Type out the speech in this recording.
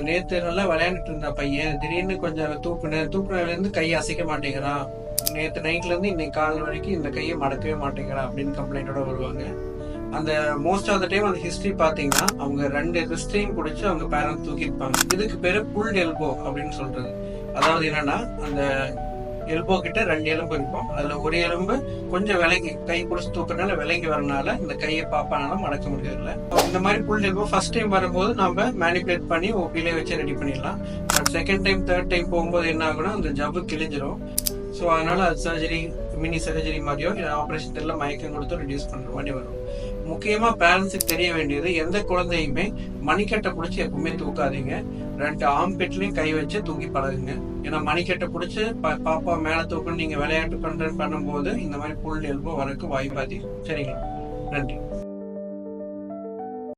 நேத்து நல்லா விளையாண்டுட்டு இருந்த பையன் திடீர்னு கொஞ்சம் தூக்குனதுல இருந்து கையை அசைக்க மாட்டேங்கிறான். நேத்து நைட்ல இருந்து இன்னைக்கு காலையில் வரைக்கும் இந்த கையை மடக்கவே மாட்டேங்கிறான் அப்படின்னு கம்ப்ளைண்டோட வருவாங்க. அந்த மோஸ்ட் ஆஃப் த டைம் அந்த ஹிஸ்டரி பாத்தீங்கன்னா அவங்க 2 ரிஸ்டையும் பிடிச்சி அவங்க பேரண்ட் தூக்கிருப்பாங்க. இதுக்கு பேரு புல்ட் எல்போ அப்படின்னு சொல்றது. அதாவது என்னன்னா அந்த எல்போ கிட்ட 2 எலும்பு இருக்கும். அதுல ஒரு எலும்பு கொஞ்சம் விலங்கி கை பிடிச்சி தூக்குறதுனால விலங்கி வரனால இந்த கையை பாப்பானால மடக்க முடியல. இந்த மாதிரி புல் எல்போ ஃபர்ஸ்ட் டைம் வரும்போது நம்ம மேனிபுலேட் பண்ணி ஓபிலே வச்சு ரெடி பண்ணிடலாம். But second time third time போகும்போது என்ன ஆகும்னா அந்த ஜவ்வு கிழிஞ்சிரும். ஸோ அதனால அது சர்ஜரி மினி சர்ஜரி மாதிரியோ இல்லை ஆப்ரேஷன் எல்லாம் மயக்கம் கொடுத்து ரிடியூஸ் பண்ற மாதிரி வரும். முக்கியமா பேரண்ட்ஸுக்கு தெரிய வேண்டியது, எந்த குழந்தையுமே மணிக்கட்டை பிடிச்சி எப்பவுமே தூக்காதீங்க. 2 ஆம்பெட்லயும் கை வச்சு தூக்கி பழகுங்க. ஏன்னா மணிக்கட்டை பிடிச்சி பாப்பா மேல தூக்கணும் நீங்க விளையாட்டு பண்ணும்போது இந்த மாதிரி புல் எல்போ வரக்கு வாய்ப்பு அதிகம். சரிங்களா? நன்றி.